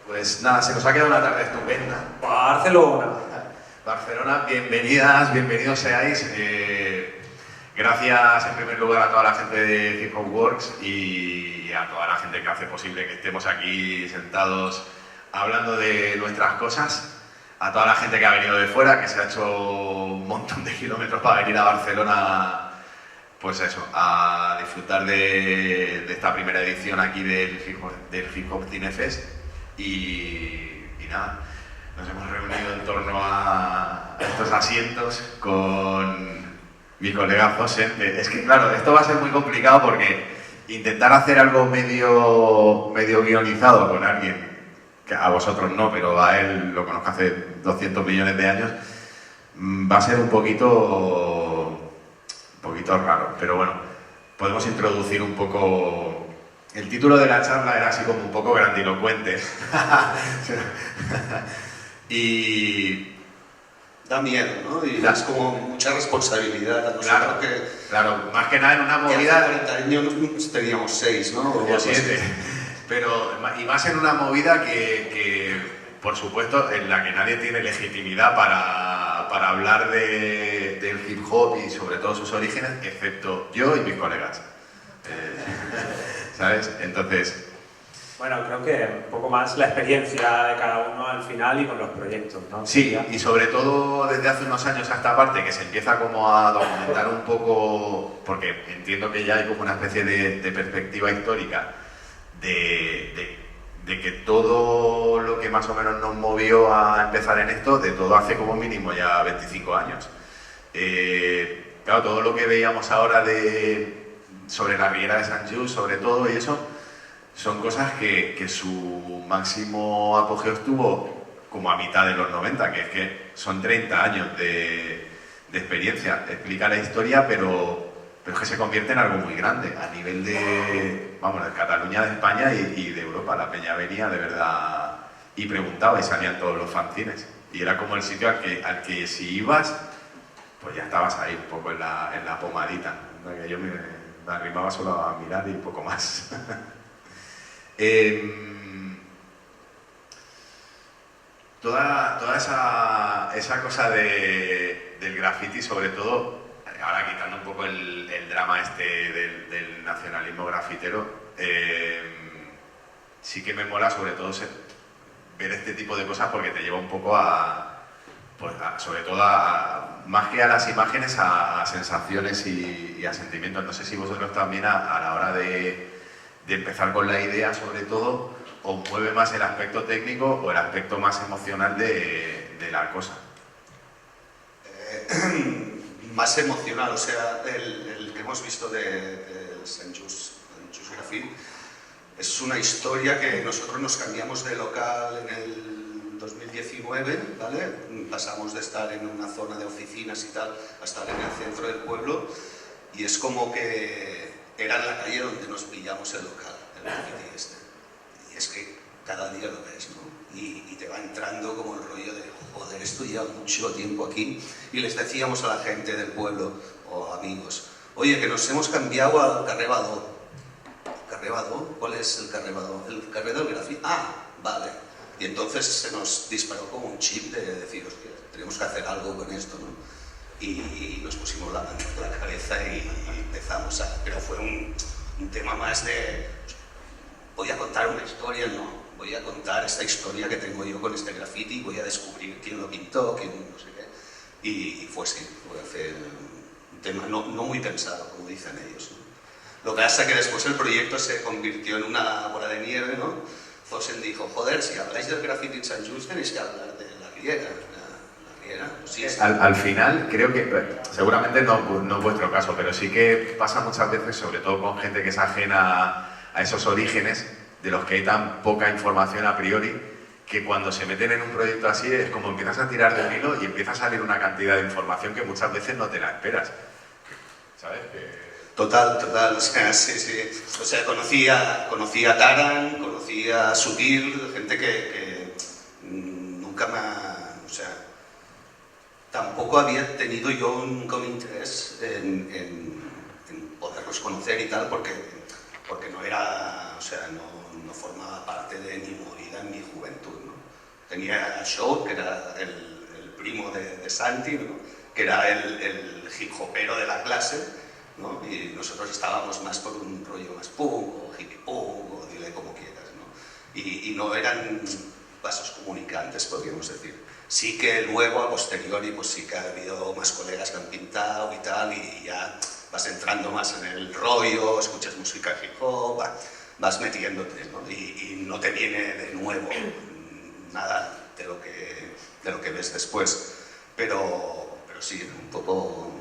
Pues nada, se nos ha quedado una tarde estupenda. Barcelona. Barcelona, bienvenidas, bienvenidos seáis. Gracias en primer lugar a toda la gente de Hip Hop Works y a toda la gente que hace posible que estemos aquí sentados hablando de nuestras cosas. A toda la gente que ha venido de fuera, que se ha hecho un montón de kilómetros para venir a Barcelona, pues eso, a disfrutar de esta primera edición aquí del Hip Hop Cinefest. Y nada, nos hemos reunido en torno a estos asientos con mi colega José. Es que claro, esto va a ser muy complicado porque intentar hacer algo medio guionizado con alguien, que a vosotros no, pero a él lo conozco hace 200 millones de años, va a ser un poquito raro, pero bueno, podemos introducir un poco. El título de la charla era así como un poco grandilocuente. Y da miedo, ¿no? Y es como mucha responsabilidad. Claro, claro, más que nada en una movida. Hace 40 años teníamos 6, ¿no? O 7. Pero, y más en una movida que, por supuesto, en la que nadie tiene legitimidad para hablar del hip hop y sobre todo sus orígenes, excepto yo y mis colegas. ¿Sabes? Entonces... Bueno, creo que un poco más la experiencia de cada uno al final y con los proyectos, ¿no? Sí, y sobre todo desde hace unos años a esta parte que se empieza como a documentar un poco, porque entiendo que ya hay como una especie de perspectiva histórica de que todo lo que más o menos nos movió a empezar en esto, de todo hace como mínimo ya 25 años. Claro, todo lo que veíamos ahora sobre la Riera de Sant Just, sobre todo y eso, son cosas que su máximo apogeo estuvo como a mitad de los 90, que es que son 30 años de experiencia. Explica la historia, pero es que se convierte en algo muy grande a nivel de Cataluña, de España y de Europa. La peña venía de verdad y preguntaba y salían todos los fanzines. Y era como el sitio al que si ibas, pues ya estabas ahí un poco en la pomadita. Que yo me arrimaba solo a mirar y un poco más. Toda esa cosa del graffiti, sobre todo, ahora quitando un poco el drama del nacionalismo grafitero, sí que me mola sobre todo ver este tipo de cosas porque te lleva un poco sobre todo más que a las imágenes, a sensaciones y a sentimientos. No sé si vosotros también a la hora de empezar con la idea, sobre todo, os mueve más el aspecto técnico o el aspecto más emocional de la cosa. Más emocional, o sea, el que hemos visto de Sant Just Graffiti es una historia que nosotros nos cambiamos de local en el 2019, ¿vale? Pasamos de estar en una zona de oficinas y tal a estar en el centro del pueblo y es como que era en la calle donde nos pillamos el local, el graffiti este. Y es que cada día lo ves, ¿no? Y te va entrando como el rollo de, joder, esto lleva mucho tiempo aquí. Y les decíamos a la gente del pueblo, o amigos, oye, que nos hemos cambiado al Carrer Badó. ¿Carrer Badó? ¿Cuál es el Carrer Badó? El Carrer del Graffiti. Ah, vale. Y entonces se nos disparó como un chip de decir, hostia, tenemos que hacer algo con esto, ¿no? Y nos pusimos la mano en la cabeza y empezamos a... Pero fue un tema más de... Voy a contar una historia, no. Voy a contar esta historia que tengo yo con este graffiti, voy a descubrir quién lo pintó, quién no sé qué. Y fue así, fue hacer un tema no muy pensado, como dicen ellos, ¿no? Lo que pasa es que después el proyecto se convirtió en una bola de nieve, ¿no? Zosen dijo, joder, si habláis del graffiti en Sant Just tenéis que hablar de la Riera. Sí, sí. Al final, creo que, seguramente no es vuestro caso, pero sí que pasa muchas veces, sobre todo con gente que es ajena a esos orígenes, de los que hay tan poca información a priori, que cuando se meten en un proyecto así es como empiezas a tirar del hilo y empieza a salir una cantidad de información que muchas veces no te la esperas. ¿Sabes? Total, o sea, sí. O sea, conocí a Taran, conocí a Sutil, gente que nunca me ha... O sea, tampoco había tenido yo nunca un interés en poderlos conocer y tal, porque no era... O sea, no formaba parte de mi movida en mi juventud, ¿no? Tenía a Shaw, que era el primo de Santi, ¿no? Que era el hip hopero de la clase, ¿no? Y nosotros estábamos más por un rollo más punk o hippie punk o dile como quieras, ¿no? Y no eran vasos comunicantes, podríamos decir. Sí que luego, a posteriori, pues sí que ha habido más colegas que han pintado y tal, y ya vas entrando más en el rollo, escuchas música hip hop, vas metiéndote, ¿no? Y no te viene de nuevo nada de lo que ves después, pero sí, un poco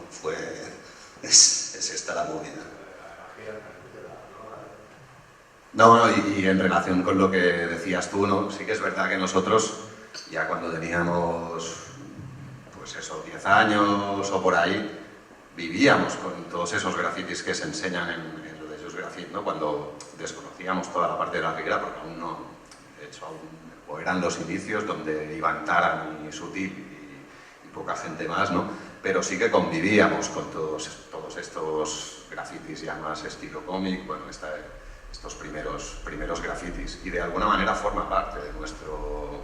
es esta la movida. No, y en relación con lo que decías tú, ¿no? Sí que es verdad que nosotros, ya cuando teníamos, pues eso, 10 años o por ahí, vivíamos con todos esos grafitis que se enseñan en lo de Just Graffiti, ¿no? Cuando desconocíamos toda la parte de la Riera, porque aún no, de hecho, o eran los inicios donde iban Taran y Sutil y poca gente más, ¿no? Pero sí que convivíamos con todos estos grafitis ya más estilo cómic, bueno, estos primeros grafitis, y de alguna manera forma parte de nuestro,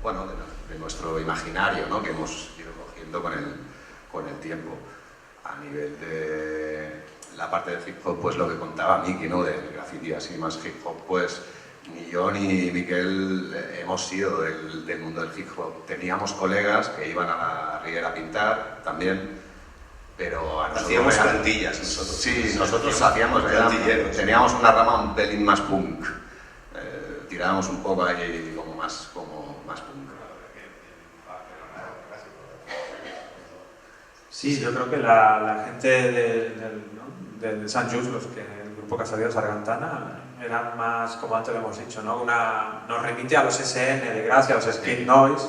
bueno, de nuestro imaginario, ¿no? Que hemos ido cogiendo con el tiempo. A nivel de la parte de hip hop, pues lo que contaba Miki, ¿no? Del graffiti así más hip hop, pues ni yo ni Miquel hemos sido del mundo del hip hop. Teníamos colegas que iban a la Riera a pintar también, pero a nosotros hacíamos plantillas nosotros. Sí, nosotros hacíamos, teníamos una rama un pelín más punk. Tirábamos un poco ahí como más punk. Sí, yo creo que la gente del Sant Just, el grupo Casadíos Sargantana, eran más, como antes lo hemos dicho, ¿no? Nos remite a los SN de Gracia, a los Skate Noise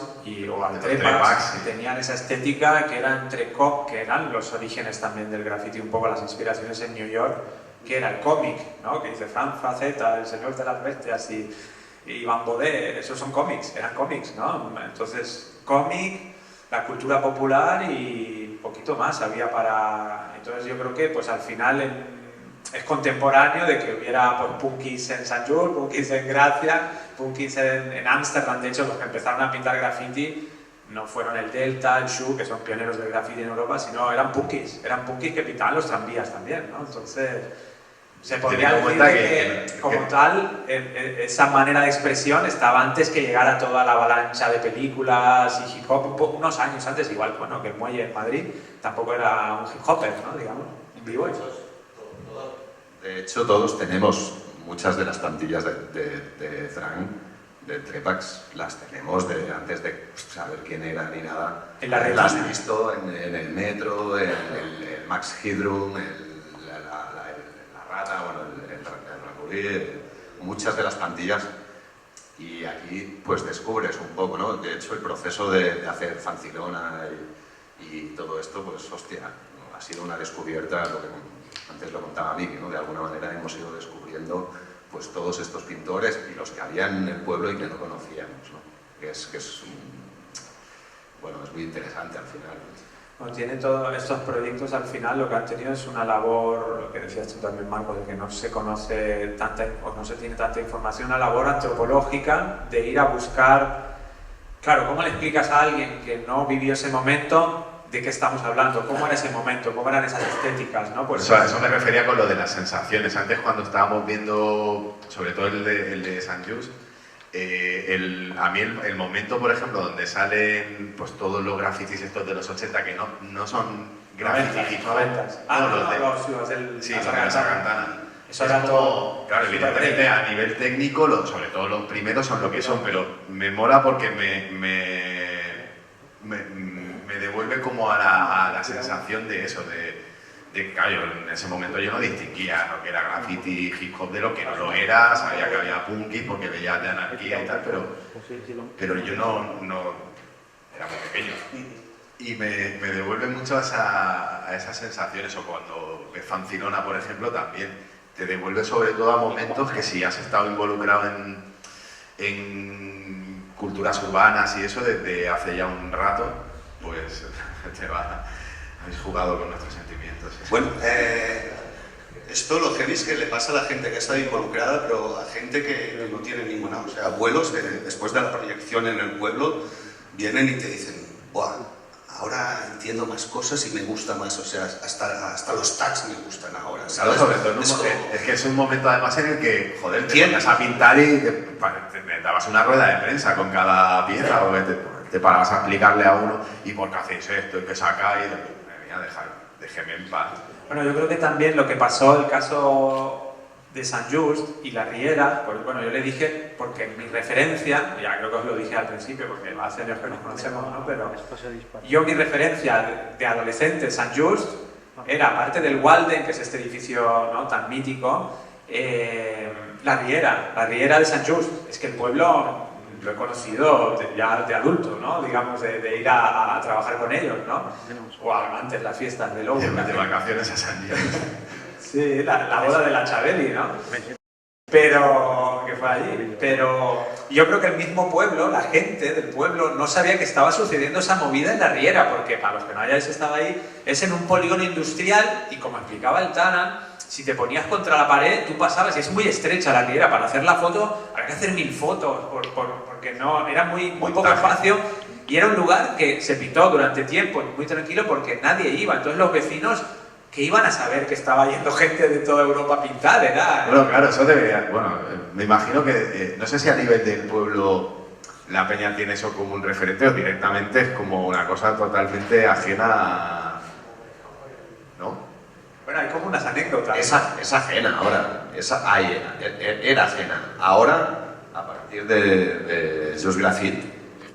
o al Trepax, que tenían esa estética que era entre que eran los orígenes también del graffiti, un poco las inspiraciones en New York, que era el cómic, ¿no? Que dice Franz Frazetta, El Señor de las Bestias y Van Baudet, esos son cómics, eran cómics, ¿no? Entonces, cómic, la cultura popular y poquito más había para... Entonces yo creo que pues al final es contemporáneo de que hubiera pues, punkis en Sant Just, punkis en Gracia, punkis en Ámsterdam. De hecho, los que empezaron a pintar graffiti no fueron el Delta, el Shu, que son pioneros del graffiti en Europa, sino eran punkis que pintaban los tranvías también, ¿no? Entonces se podría decir que como tal, esa manera de expresión estaba antes que llegara toda la avalancha de películas y hip hop, unos años antes, igual bueno, que el Muelle en Madrid tampoco era un hip hopper, ¿no? Digamos, un b-boy. De hecho, todos tenemos muchas de las plantillas de Frank, de Trepax, las tenemos de antes de saber quién era ni nada. Las he visto en el metro, el Max Headroom, la Rata, bueno, el Raccourci, muchas de las plantillas. Y aquí pues descubres un poco, ¿no? De hecho, el proceso de hacer Fancilona y todo esto, pues hostia, ¿no? Ha sido una descubierta, lo que antes lo contaba Miki, ¿no? De alguna manera hemos ido descubriendo pues todos estos pintores y los que habían en el pueblo y que no conocíamos, ¿no? Bueno, es muy interesante al final. Bueno, tiene todos estos proyectos al final, lo que han tenido es una labor, lo que decías tú también, Marco, de que no se conoce tanta o no se tiene tanta información, una labor antropológica de ir a buscar, claro, ¿cómo le explicas a alguien que no vivió ese momento de qué estamos hablando? ¿Cómo era ese momento? ¿Cómo eran esas estéticas? ¿No? Pues, eso me refería con lo de las sensaciones. Antes, cuando estábamos viendo, sobre todo el de Sant Just, a mí el momento, por ejemplo, donde salen pues, todos los grafitis estos de los 80, que no son grafitis, 90s. Los del Sargantana. Eso era todo. Claro, evidentemente a nivel técnico, sobre todo los primeros son lo que son, pero me mola porque me devuelve como a la sensación de eso, de claro, en ese momento yo no distinguía lo que era graffiti, hip hop de lo que no lo era, sabía que había punkis porque veía de anarquía y tal, pero yo no era muy pequeño. Y me devuelve mucho a esas sensaciones, o cuando ves Fancilona, por ejemplo, también te devuelve sobre todo a momentos que si has estado involucrado en culturas urbanas y eso desde hace ya un rato, pues habéis jugado con nuestros sentimientos. Bueno, Esto lo heavy es que le pasa a la gente que ha estado involucrada, pero a gente que no tiene ninguna, o sea, abuelos que después de la proyección en el pueblo vienen y te dicen, ¡buah! Ahora entiendo más cosas y me gusta más, o sea, hasta los tags me gustan ahora, ¿sabes? Claro, sobre todo es que es un momento además en el que, joder, te ponías a pintar y te dabas una rueda de prensa con cada pieza, o te parabas a explicarle a uno, y por qué hacéis esto, y qué sacáis, y mira, déjeme en paz. Bueno, yo creo que también lo que pasó, el caso de Sant Just y la Riera, pues bueno, yo le dije, porque mi referencia, ya creo que os lo dije al principio, porque hace años que nos conocemos, ¿no? Pero yo mi referencia de adolescente, Sant Just, era aparte del Walden, que es este edificio, ¿no?, tan mítico, la Riera de Sant Just. Es que el pueblo lo he conocido ya de adulto, ¿no? Digamos, de ir a trabajar con ellos, ¿no? O antes las fiestas de Lobo. De vacaciones a San Diego. Sí, la boda de la Chabeli, ¿no? Pero, que fue allí. Pero yo creo que el mismo pueblo, la gente del pueblo, no sabía que estaba sucediendo esa movida en la Riera, porque para los que no hayáis estado ahí, es en un polígono industrial y como explicaba el Tana, si te ponías contra la pared, tú pasabas, y es muy estrecha la Riera, para hacer la foto había que hacer 1000 fotos, porque no, era muy poco espacio, y era un lugar que se pintó durante tiempo, muy tranquilo, porque nadie iba. Entonces los vecinos, que iban a saber que estaba yendo gente de toda Europa a pintar, era... Bueno, claro, eso debería... Bueno, me imagino que... no sé si a nivel del pueblo la peña tiene eso como un referente o directamente es como una cosa totalmente ajena, ¿no? Bueno, hay como unas anécdotas. Es ajena ahora, era ajena. Ahora, a partir de Just Graffiti,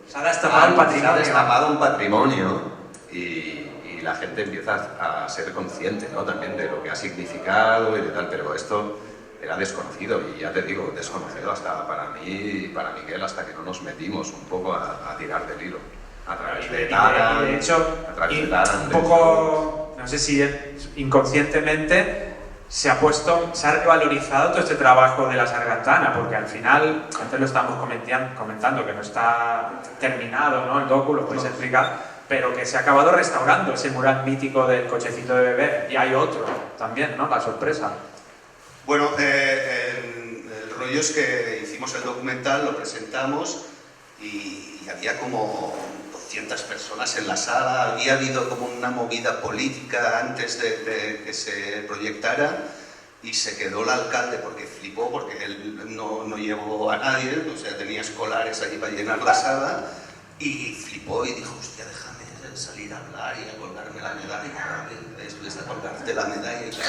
Se ha destapado el patrimonio. Se ha destapado un patrimonio y la gente empieza a ser consciente, ¿no?, también de lo que ha significado y de tal, pero esto era desconocido, y ya te digo, desconocido hasta para mí y para Miguel, hasta que no nos metimos un poco a tirar del hilo. A través de Taran, de hecho, a través de Taran, un poco, no sé si inconscientemente, se ha revalorizado todo este trabajo de la Sargantana, porque al final, antes lo estábamos comentando, que no está terminado, ¿no?, el docu, lo podéis explicar, pero que se ha acabado restaurando ese mural mítico del cochecito de bebé, y hay otro también, ¿no?, la sorpresa. Bueno, el rollo es que hicimos el documental, lo presentamos y había como 200 personas en la sala, había habido como una movida política antes de que se proyectara, y se quedó el alcalde porque flipó, porque él no llevó a nadie, o sea, tenía escolares allí para llenar la sala, y flipó y dijo, hostia, déjame salir a hablar y a colgarme la medalla, después de colgarte la medalla y tal.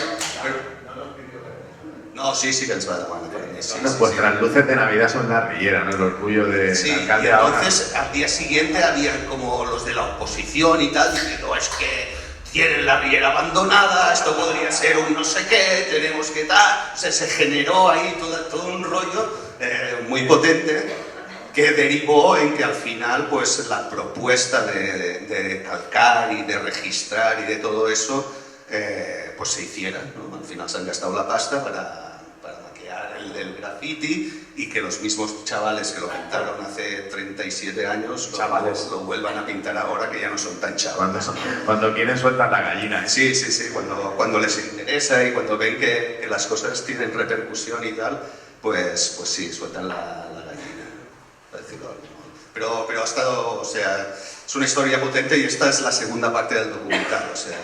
No, sí que ens va demanar per mi. Sí, Vuestras luces de Navidad son la Riera, ¿no?, el orgullo del alcalde. Y entonces al día siguiente había como los de la oposición y tal, diciendo, es que tienen la Riera abandonada, esto podría ser un no sé qué, tenemos que tal. O sea, se generó ahí todo un rollo muy potente, que derivó en que al final pues la propuesta de calcar y de registrar y de todo eso pues se hiciera, ¿no? Al final se han gastado la pasta para maquillar el graffiti, y que los mismos chavales que lo pintaron hace 37 años lo vuelvan a pintar ahora, que ya no son tan chavales. Cuando quieren sueltan la gallina, ¿eh? Sí, cuando les interesa y cuando ven que las cosas tienen repercusión y tal, pues sí, sueltan la gallina, para decirlo de algún modo. Pero ha estado, o sea, es una historia potente, y esta es la segunda parte del documental, o sea,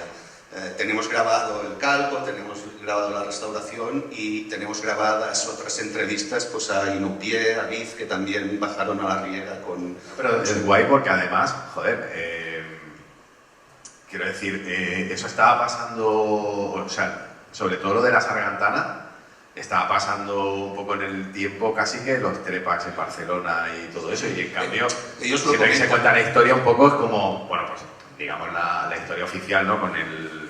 tenemos grabado el calco, tenemos grabado la restauración y tenemos grabadas otras entrevistas pues a Inupié, a Viz, que también bajaron a la Riera con... Pero es guay porque además, joder, quiero decir, eso estaba pasando, o sea, sobre todo lo de la Sargantana, estaba pasando un poco en el tiempo casi que los Trepacs en Barcelona y todo eso, y en cambio, siempre que se cuenta la historia un poco es como, bueno, pues digamos la historia oficial, ¿no?, con el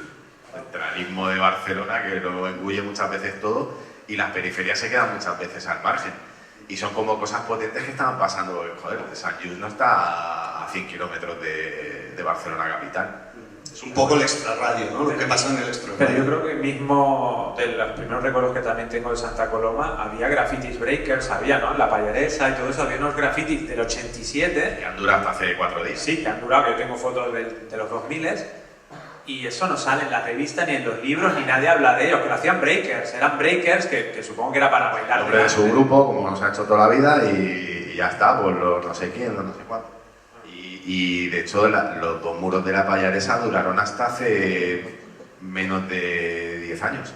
centralismo de Barcelona, que lo engulle muchas veces todo, y las periferias se quedan muchas veces al margen. Y son como cosas potentes que estaban pasando. Joder, Sant Just no está a 100 kilómetros de Barcelona capital. Es un poco el extrarradio, ¿no?, lo que pasa en el extrarradio. Pero yo creo que mismo de los primeros recuerdos que también tengo de Santa Coloma, había grafitis breakers, había, ¿no?, en la Pallaresa y todo eso, había unos grafitis del 87. Que han durado hasta hace 4 días. Sí, que han durado, que yo tengo fotos de los 2000, y eso no sale en la revista ni en los libros, ni nadie habla de ello, que lo hacían breakers, eran breakers que supongo que era para bailar. El hombre de su grupo, como nos ha hecho toda la vida, y ya está, pues los no sé quién, los no sé cuánto. Y de hecho los dos muros de la Pallaresa duraron hasta hace menos de 10 años.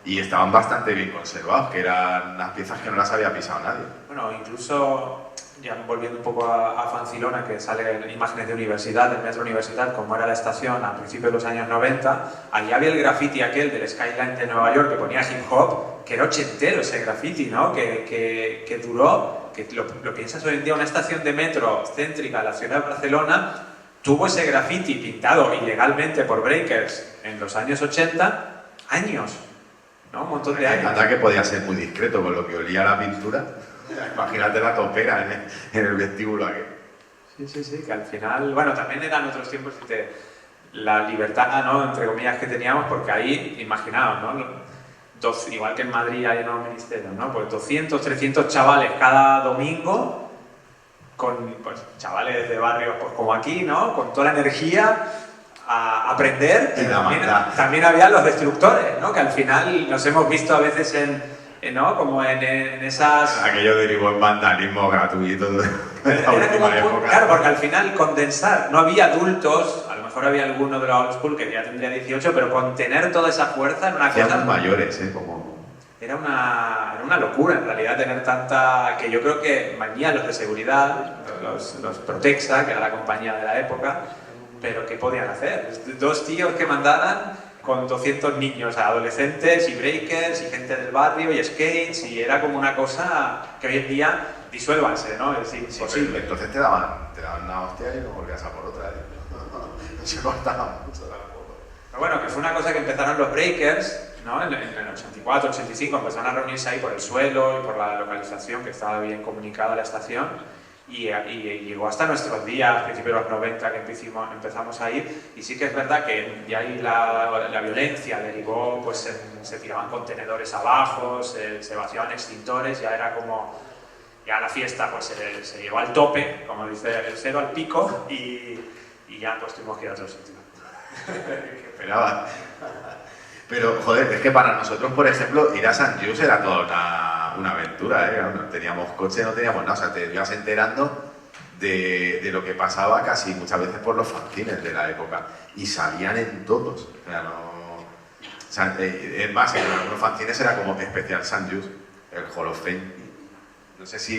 Y estaban bastante bien conservados, que eran unas piezas que no las había pisado nadie. Bueno, incluso, ya volviendo un poco a Fancilona, que sale imágenes de universidad, del metro Universidad, como era la estación a principios de los años 90, allí había el graffiti aquel del skyline de Nueva York que ponía hip hop, que era ochentero ese graffiti, ¿no? Que duró, que lo piensas hoy en día, una estación de metro céntrica de la ciudad de Barcelona tuvo ese graffiti pintado ilegalmente por breakers en los años 80, años, ¿no? Un montón de años. Anda que podía ser muy discreto con lo que olía la pintura. Imagínate la topera en el vestíbulo aquí. Sí, que al final, bueno, también eran otros tiempos la libertad, ¿no? Entre comillas, que teníamos, porque ahí, imaginaos, ¿no? Igual que en Madrid hay unos ministerios, ¿no? Pues 200, 300 chavales cada domingo, con pues, chavales de barrios pues, como aquí, ¿no? Con toda la energía a aprender. Y la también había los destructores, ¿no? Que al final nos hemos visto a veces ¿no? Como en esas... Aquello derivó en vandalismo gratuito de la última época. Claro, porque al final condensar, no había adultos, a lo mejor había alguno de los old school que ya tendría 18, pero contener toda esa fuerza en una cosa... Hacíamos mayores, como... Era una locura en realidad tener tanta... que yo creo que manía los de seguridad, los Protexa, que era la compañía de la época, pero ¿qué podían hacer? Dos tíos que mandaran con 200 niños, adolescentes y breakers y gente del barrio y skates, y era como una cosa que hoy en día disuélvanse, ¿no? Es imposible. Sí, entonces te daban una hostia y no volvías a por otra. No se cortaba mucho tampoco. Pero bueno, que fue una cosa que empezaron los breakers, ¿no? En el 84, 85 empezaron a reunirse ahí por el suelo y por la localización, que estaba bien comunicada la estación. Y llegó hasta nuestros días, principios de los 90, que empezamos a ir, y sí que es verdad que ya ahí la violencia derivó, pues se tiraban contenedores abajo, se vaciaban extintores, ya era como, ya la fiesta pues se llegó al tope, como dice el cero, al pico, y ya pues tuvimos que ir a otro sitio. ¿Qué esperaba? Pero, joder, es que para nosotros, por ejemplo, ir a San Just era toda una aventura, ¿eh? No teníamos coche, no teníamos nada, o sea, te ibas enterando de lo que pasaba casi muchas veces por los fanzines de la época, y salían en todos, o sea, no... O sea, es más, en algunos fanzines era como especial San Just, el Hall of Fame. No sé si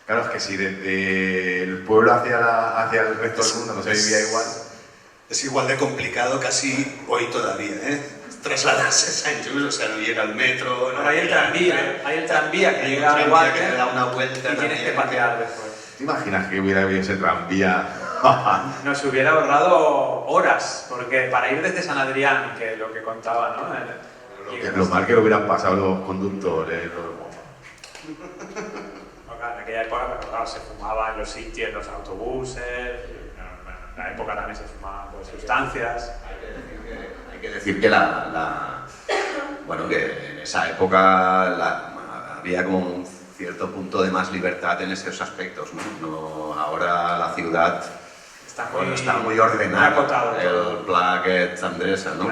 claro, es que si desde el pueblo hacia el resto del mundo no se vivía igual. Es igual de complicado casi hoy todavía, ¿eh? Trasladarse a San Just, o sea, no llega al metro... No, hay el tranvía que llega al Water, que te da una vuelta y tienes que patear después. ¿Te imaginas que hubiera habido ese tranvía? Nos hubiera ahorrado horas, porque para ir desde San Adrián, que es lo que contaba, ¿no? Lo mal que lo hubieran pasado los conductores. En aquella época, claro, se fumaba en los sitios, en los autobuses, en la época también se fumaban pues, sustancias. Hay que decir que bueno, que en esa época había como un cierto punto de más libertad en esos aspectos, ¿no? Ahora la ciudad está muy ordenada, el Pla aquest Andresa, ¿no?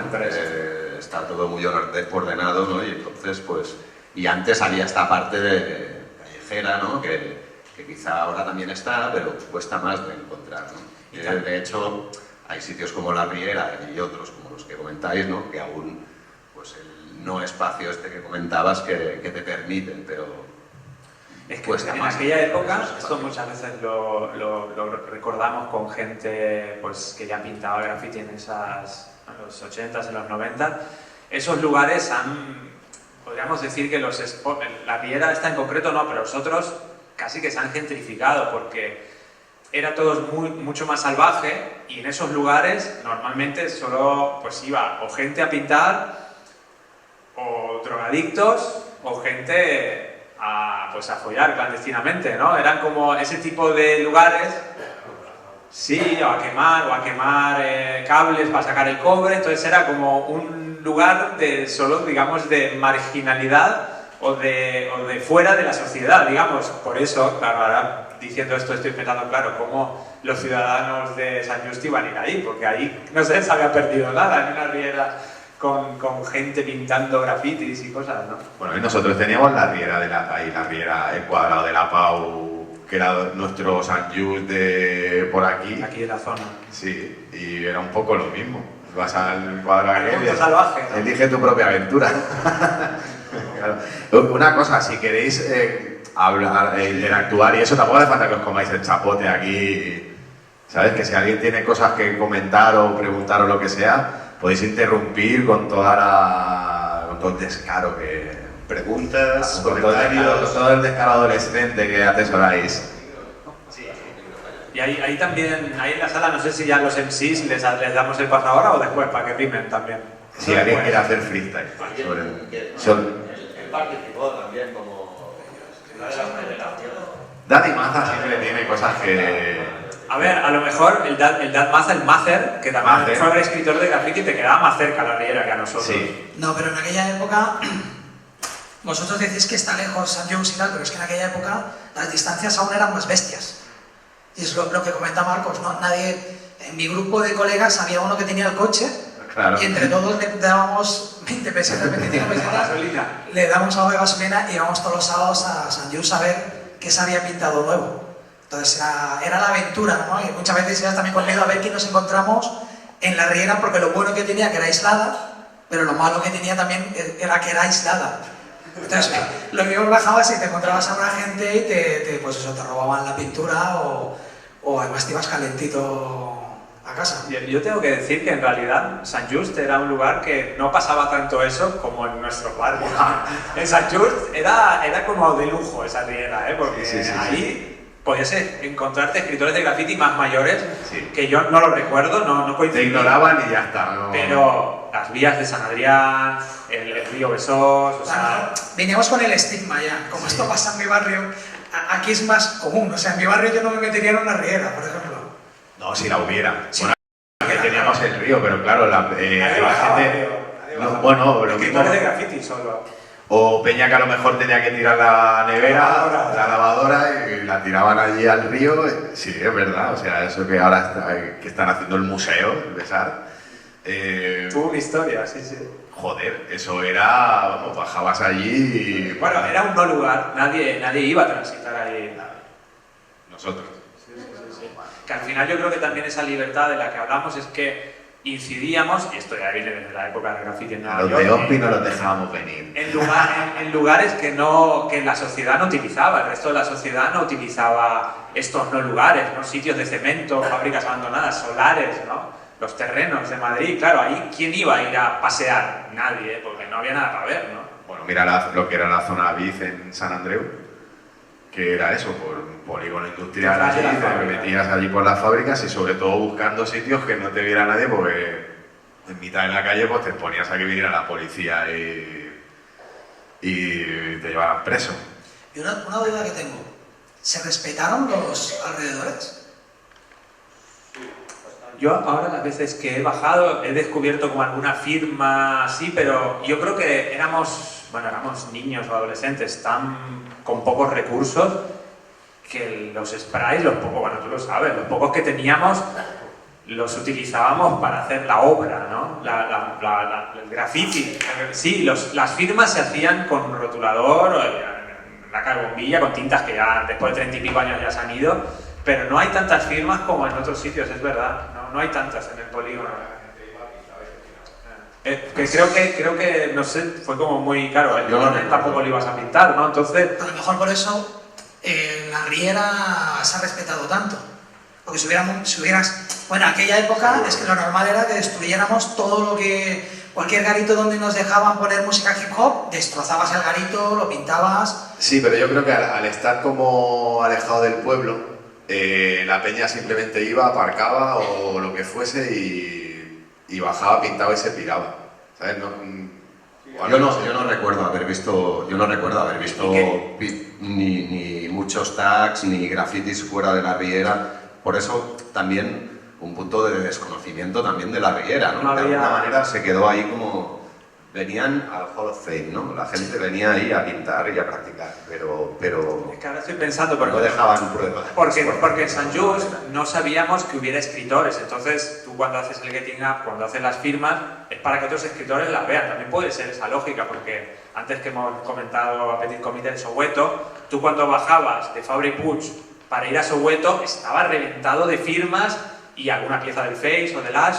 Está todo muy ordenado, ¿no? Y entonces, pues, y antes había esta parte de callejera, ¿no? Que quizá ahora también está, pero cuesta más de encontrar, ¿no? De hecho, hay sitios como La Riera y otros como los que comentáis, ¿no? Que aún, pues, el no espacio este que comentabas que te permiten, pero es que en aquella época, esto muchas veces lo recordamos con gente pues, que ya pintaba graffiti en los 80s, en los 90. Esos lugares podríamos decir que La Riera está en concreto, no, pero los otros casi que se han gentrificado porque era todo mucho más salvaje, y en esos lugares normalmente solo pues iba o gente a pintar, o drogadictos, o gente a follar clandestinamente, ¿no? Eran como ese tipo de lugares, sí, o a quemar cables para sacar el cobre. Entonces era como un lugar de solo, digamos, de marginalidad o de fuera de la sociedad, digamos. Por eso, claro, ahora diciendo esto estoy pensando, claro, cómo los ciudadanos de San Just iban a ir ahí, porque ahí no se había perdido nada, en una riera con gente pintando grafitis y cosas, ¿no? Bueno, y nosotros teníamos la riera el cuadrado de la Pau, que era nuestro San Just de por aquí. Aquí en la zona. Sí, y era un poco lo mismo. Vas al cuadrado Al aquel mundo salvaje, ¿no? elige tu propia aventura. Claro. Una cosa, si queréis hablar, interactuar y eso, tampoco hace falta que os comáis el chapote aquí, ¿sabes? Que si alguien tiene cosas que comentar o preguntar o lo que sea, podéis interrumpir con todo el descaro que... Preguntas, Con todo comentarios... todo el descaro adolescente que atesoráis. Y ahí también, ahí en la sala, no sé si ya los MCs les damos el paso ahora o después, para que rimen también. Si alguien quiere hacer freestyle Él participó también como una de las generaciones. Dani Maza siempre tiene cosas que... A ver, a lo mejor el Dad Maza, el Mazer, que también Mazer. fue el escritor de graffiti, te quedaba más cerca a la riera que a nosotros. Sí. No, pero en aquella época, vosotros decís que está lejos San Just y tal, pero es que en aquella época las distancias aún eran más bestias. Y es lo que comenta Marcos, ¿no? En mi grupo de colegas había uno que tenía el coche, Claro. y entre todos le dábamos 20 pesetas, 25 pesetas, Gasolina. le damos algo de gasolina y íbamos todos los sábados a San Just a ver qué se había pintado nuevo. Entonces era la aventura, ¿no? Y muchas veces ibas también con miedo a ver qué nos encontramos en la riera, porque lo bueno que tenía que era aislada, pero lo malo que tenía también era que era aislada. Entonces, lo mismo bajabas y te encontrabas a una gente y pues eso, te robaban la pintura o además te ibas calentito a casa. Yo tengo que decir que en realidad San Just era un lugar que no pasaba tanto eso como en nuestro barrio. En San Just era como de lujo esa riera, ¿eh? Porque Sí. ahí podías encontrarte escritores de graffiti más mayores, Sí. que yo no lo recuerdo, no Te coincidí. ignoraban y ya está. ¿no? Pero las vías de San Adrián, el río Besós, o sea... Veníamos con el estigma ya, como esto pasa en mi barrio, aquí es más común, o sea, en mi barrio yo no me metería en una riera, por ejemplo. No, si la hubiera. Sí. Bueno, que teníamos el río, pero claro, la Nadie bajaba, gente... tío, nadie bajaba. Bueno, lo mismo... Escritores de graffiti solo. O peña que a lo mejor tenía que tirar la nevera, La la lavadora y la tiraban allí al río. Sí, es verdad. O sea, eso que ahora que están haciendo el museo, el Besar. Tuvo una historia, sí. Joder, eso era, vamos, bajabas allí y... Bueno, era un no lugar, nadie iba a transitar ahí. Nosotros. Sí. Que al final yo creo que también esa libertad de la que hablamos es que incidíamos, y esto ya viene desde la época del graffiti en A Nueva los York, de Ospi no los dejábamos venir. en lugares que la sociedad no utilizaba, el resto de la sociedad no utilizaba estos no lugares, ¿no? Sitios de cemento, fábricas abandonadas, solares, ¿no? Los terrenos de Madrid, claro, ahí ¿quién iba a ir a pasear? Nadie, porque no había nada para ver, ¿no? Bueno, mira lo que era la zona BIF en San Andreu, que era eso, por un polígono industrial, Detrás de la allí, te fábrica. metías allí por las fábricas y sobre todo buscando sitios que no te viera nadie porque en mitad de la calle pues te ponías a que viniera la policía y te llevaran preso. Y una duda que tengo, ¿se respetaron los alrededores? Yo ahora las veces que he bajado he descubierto como alguna firma así, pero yo creo que éramos niños o adolescentes con pocos recursos que los sprays, los pocos, bueno tú lo sabes, los pocos que teníamos los utilizábamos para hacer la obra, ¿no? El graffiti. Sí, las firmas se hacían con rotulador, laca de bombilla, con tintas que ya después de 30 y pico años ya se han ido, pero no hay tantas firmas como en otros sitios, es verdad, no hay tantas en el polígono. Que creo que, no sé, fue como muy caro, el Yo no Jordan recuerdo. tampoco lo ibas a pintar, ¿no? Entonces, A lo mejor por eso la riera se ha respetado tanto. Porque si hubieras... Bueno, en aquella época es que lo normal era que destruyéramos todo lo que... Cualquier garito donde nos dejaban poner música hip hop, destrozabas el garito, lo pintabas... Sí, pero yo creo que al estar como alejado del pueblo, la peña simplemente iba, aparcaba o lo que fuese y bajaba, pintaba y se piraba. ¿Sabes? Yo no recuerdo haber visto ni muchos tags ni grafitis fuera de la riera. Por eso también un punto de desconocimiento también de la riera, ¿no? No De había- alguna manera se quedó ahí como venían al Hall of Fame, ¿no? La gente venía ahí a pintar y a practicar, pero Es que ahora estoy pensando, no dejaban pruebas. Porque en St. Just no sabíamos que hubiera escritores, entonces tú cuando haces el Getting Up, cuando haces las firmas, es para que otros escritores las vean. También puede ser esa lógica, porque antes que hemos comentado a Petit Comité en Soweto, tú cuando bajabas de Fabra y Puig para ir a Soweto, estaba reventado de firmas y alguna pieza del Face o del Ash.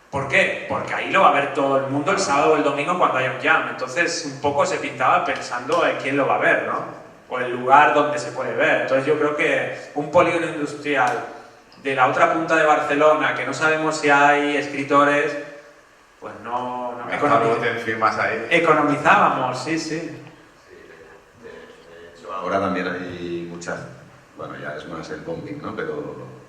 ¿Por qué? Porque ahí lo va a ver todo el mundo el sábado o el domingo cuando haya un jam. Entonces, un poco se pintaba pensando en quién lo va a ver, ¿no? O el lugar donde se puede ver. Entonces, yo creo que un polígono industrial de la otra punta de Barcelona, que no sabemos si hay escritores, pues no firmas ahí. economizábamos, sí. De hecho, ahora también hay muchas, bueno, ya es más el bombing, ¿no? Pero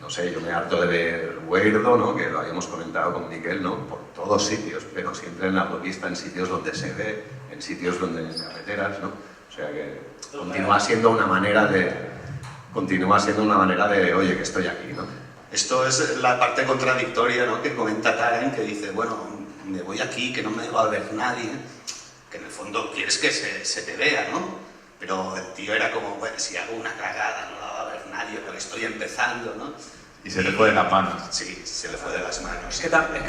no sé, yo me harto de ver Weirdo, ¿no? Que lo habíamos comentado con Miquel, ¿no? Por todos sitios, pero siempre en la autopista, en sitios donde se ve, en sitios donde en carreteras, ¿no? O sea que continúa siendo una manera de, oye, que estoy aquí, ¿no? Esto es la parte contradictoria, ¿no? Que comenta Karen, que dice, bueno, me voy aquí, que no me va a ver nadie, que en el fondo quieres que se te vea, ¿no? Pero el tío era como, bueno, si hago una cagada no la va a ver nadie, porque estoy empezando, ¿no? Y se le fue de las manos. Sí, se le fue de las manos. Es que también...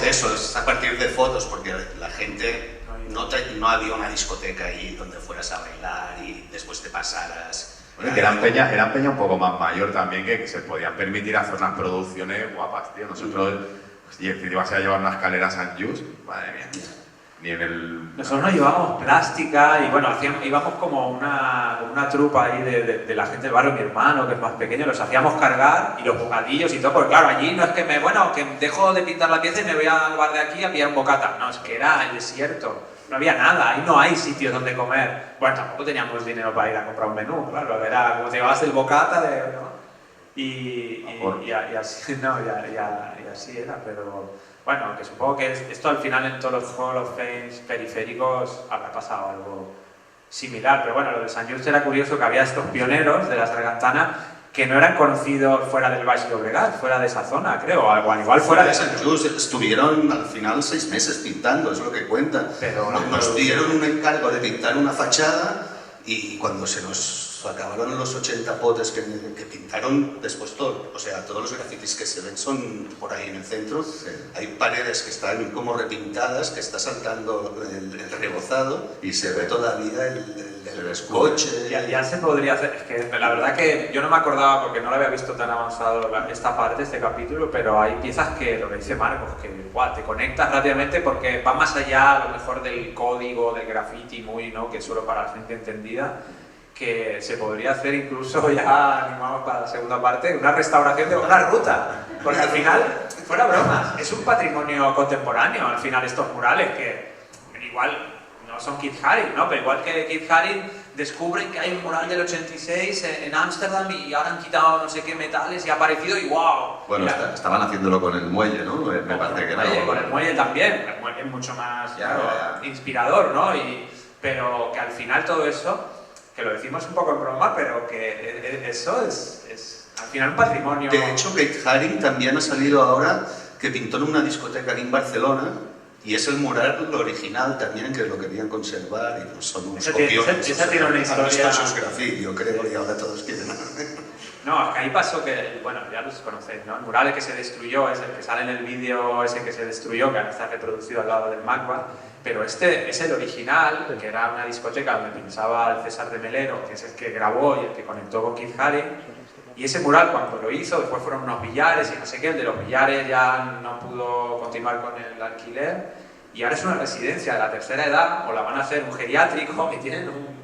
Eso es a partir de fotos, porque la gente... No había una discoteca ahí donde fueras a bailar y después te pasaras... Bueno, que eran peña un poco más mayor también, que se podían permitir hacer unas producciones guapas, tío. Nosotros, si ibas a llevar una escalera a St. Just, madre mía. Ni en el... Nosotros nos llevamos plástica y bueno, íbamos como una trupa ahí de la gente del barrio, mi hermano que es más pequeño, los hacíamos cargar y los bocadillos y todo, porque claro, allí no es que que dejo de pintar la pieza y me voy al bar de aquí a pillar un bocata, no, es que era el desierto, no había nada, ahí no hay sitios donde comer, bueno, tampoco teníamos dinero para ir a comprar un menú, claro, era como te llevabas el bocata ¿no? y así, no, y así era, pero... Bueno, que supongo que esto al final en todos los Hall of Fames periféricos habrá pasado algo similar, pero bueno, lo de St. Just era curioso que había estos pioneros de la Sargantana que no eran conocidos fuera del Baix Llobregat, fuera de esa zona, creo, o igual fuera de St. Just. Estuvieron al final 6 meses pintando, es lo que cuentan. Pero nos dieron un encargo de pintar una fachada y cuando se nos acabaron los 80 potes que pintaron después todo, o sea, todos los grafitis que se ven son por ahí en el centro, hay paredes que están como repintadas, que está saltando el rebozado y se ve todavía el coche. Ya se podría hacer, es que la verdad que yo no me acordaba porque no lo había visto tan avanzado esta parte, este capítulo, pero hay piezas que, lo que dice Marcos, que te conectas rápidamente porque va más allá a lo mejor del código, del graffiti muy, ¿no? Que es solo para la gente entendida, que se podría hacer incluso, ya animamos para la segunda parte, una restauración de una ruta, porque al final, fuera bromas, es un patrimonio contemporáneo, al final estos murales que igual no son Keith Haring, ¿no? Pero igual que Keith Haring descubren que hay un mural del 86 en Ámsterdam y ahora han quitado no sé qué metales y ha aparecido y ¡wow! Bueno, estaban haciéndolo con el muelle, ¿no? Me parece que no. Con el muelle también, el muelle es mucho más inspirador, ¿no? Pero que al final todo eso, que lo decimos un poco en broma, pero que eso es al final un patrimonio. De hecho, Keith Haring también ha salido ahora, que pintó en una discoteca aquí en Barcelona, y es el mural original también, que lo querían conservar, y son unos copiones. Esa tiene una historia... Sus grafitis, yo creo, y ahora todos quieren... No, es que ahí pasó que, bueno, ya los conocéis, ¿no? El mural que se destruyó es el que sale en el vídeo, ese que se destruyó, que ahora está reproducido al lado del Macba, pero este es el original, que era una discoteca donde pinchaba el César de Melero, que es el que grabó y el que conectó con Keith Haring, y ese mural cuando lo hizo, después fueron unos billares y no sé qué, el de los billares ya no pudo continuar con el alquiler, y ahora es una residencia de la tercera edad, o la van a hacer un geriátrico, y tienen un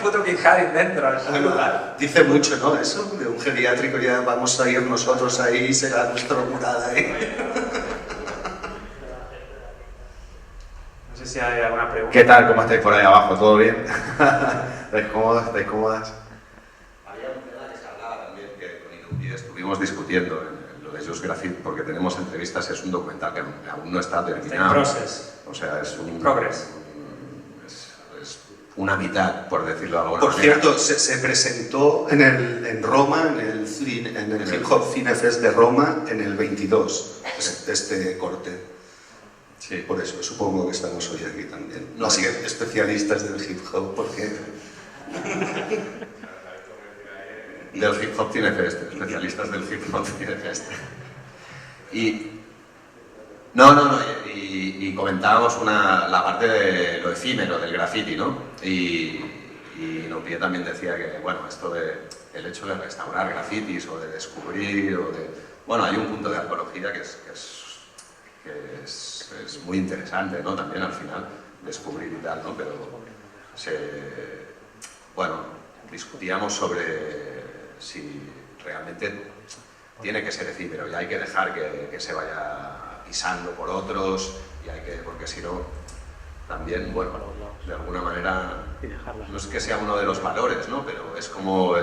puto Keith Haring dentro en ese lugar. Dice mucho, ¿no? Eso, de un geriátrico ya vamos a ir nosotros ahí y será nuestro mural ahí. No sé si hay alguna pregunta. ¿Qué tal? ¿Cómo estáis por ahí abajo? ¿Todo bien? ¿Estáis cómodas? ¿Estáis cómodas? Había un tema que se hablaba también, que con Inupi estuvimos discutiendo en lo de Just Graffiti, porque tenemos entrevistas, es un documental que aún no está terminado. Está en process. O sea, es un... Progress. Es una mitad, por decirlo de alguna Por manera. cierto, se presentó en Roma, en el Hip Hop Cine Fest de Roma, en el 22, este corte. Sí. Por eso supongo que estamos hoy aquí también. No, Así sí. que especialistas del hip hop, porque... Del hip hop tiene fest, especialistas del hip hop tiene fest. Y comentábamos la parte de lo efímero del graffiti, ¿no? Y Nopie también decía que, bueno, esto el hecho de restaurar grafitis o de descubrir o de... Bueno, hay un punto de arqueología que es muy interesante, ¿no? También al final descubrir y tal, ¿no? Pero discutíamos sobre si realmente tiene que ser efímero y hay que dejar que se vaya pisando por otros porque si no, también, bueno, de alguna manera, no es que sea uno de los valores, ¿no? Pero es como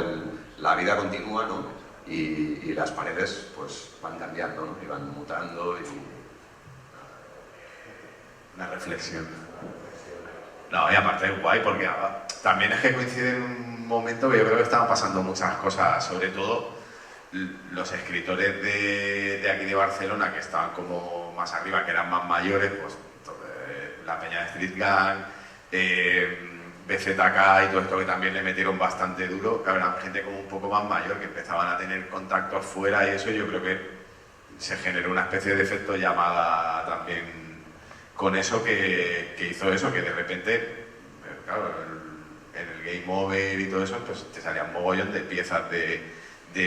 la vida continúa, ¿no? Y las paredes, pues, van cambiando, ¿no? Y van mutando y... Una reflexión. No, y aparte es guay porque también es que coincide en un momento que yo creo que estaban pasando muchas cosas, sobre todo los escritores de aquí de Barcelona que estaban como más arriba, que eran más mayores, pues la peña de Street Gang, BZK y todo esto que también le metieron bastante duro, que eran gente como un poco más mayor, que empezaban a tener contactos fuera y eso, yo creo que se generó una especie de efecto llamada también con eso que hizo eso, que de repente, claro, en el Game Over y todo eso, pues te salía un mogollón de piezas de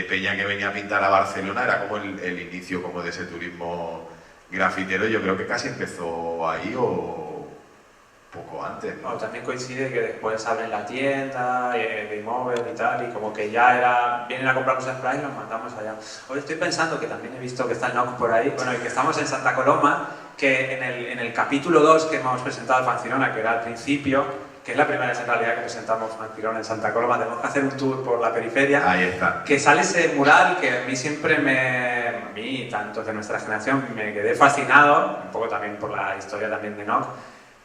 peña que venía a pintar a Barcelona, era como el inicio como de ese turismo grafitero, yo creo que casi empezó ahí o poco antes, ¿no? Bueno, también coincide que después abren la tienda, Game Over y tal, y como que ya vienen a comprar los sprays y los mandamos allá. Hoy estoy pensando que también he visto que está el Noc por ahí, bueno, y que estamos en Santa Coloma, que en el capítulo 2 que hemos presentado al Fancinona, que era al principio, que es la primera vez en realidad que presentamos Fancinona en Santa Coloma, tenemos que hacer un tour por la periferia. Ahí está. Que sale ese mural que a mí siempre a mí, tantos de nuestra generación, me quedé fascinado, un poco también por la historia también de Noc,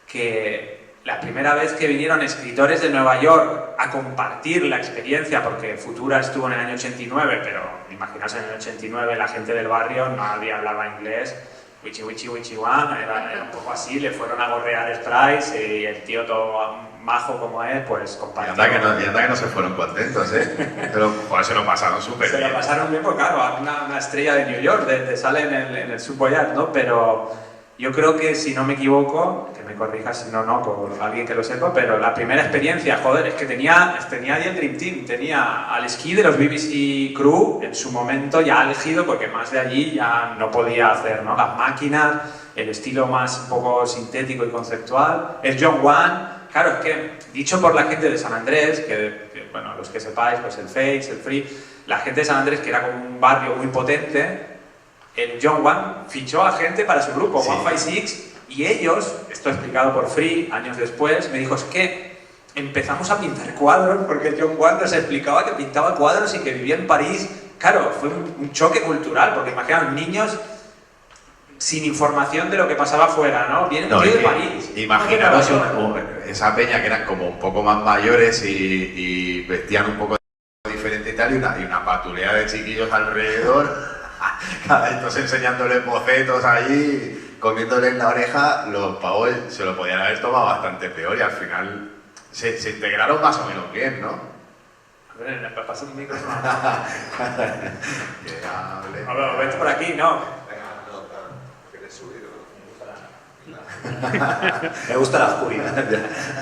que la primera vez que vinieron escritores de Nueva York a compartir la experiencia, porque Futura estuvo en el año 89, pero imaginaos en el 89 la gente del barrio nadie hablaba inglés, wichi wichi wichi wan, era un poco así, le fueron a gorrear sprays y el tío todo majo como es, pues compartió. Y anda que no se fueron contentos, ¿eh? Pero joder, se lo pasaron súper bien. Se lo pasaron bien, porque claro, una estrella de New York, sale en el Subboyard, ¿no? Pero yo creo que, si no me equivoco, que me corrijas si no, por alguien que lo sepa, pero la primera experiencia, joder, es que tenía ahí el Dream Team, tenía al esquí de los BBC Crew, en su momento ya elegido, porque más de allí ya no podía hacer, ¿no? Las máquinas, el estilo más un poco sintético y conceptual, el John Wan. Claro, es que, dicho por la gente de San Andrés, que bueno, los que sepáis, pues el Face, el Free, la gente de San Andrés, que era como un barrio muy potente, el John Wan fichó a gente para su grupo, Sí. 156, y ellos, esto explicado por Free años después, me dijo, es que empezamos a pintar cuadros, porque el John Wan nos explicaba que pintaba cuadros y que vivía en París. Claro, fue un choque cultural, porque imaginaos, niños sin información de lo que pasaba afuera, ¿no? Vienen No, de París. Imaginaros esa peña que eran como un poco más mayores y vestían un poco diferente y tal, y una patulea de chiquillos alrededor, cada estos enseñándoles bocetos ahí, comiéndoles la oreja. Los pavos se lo podían haber tomado bastante peor y al final se integraron más o menos bien, ¿no? A ver, me pasa un micrófono. Que hable. A ver, vete por aquí, ¿no? Me gusta la oscuridad.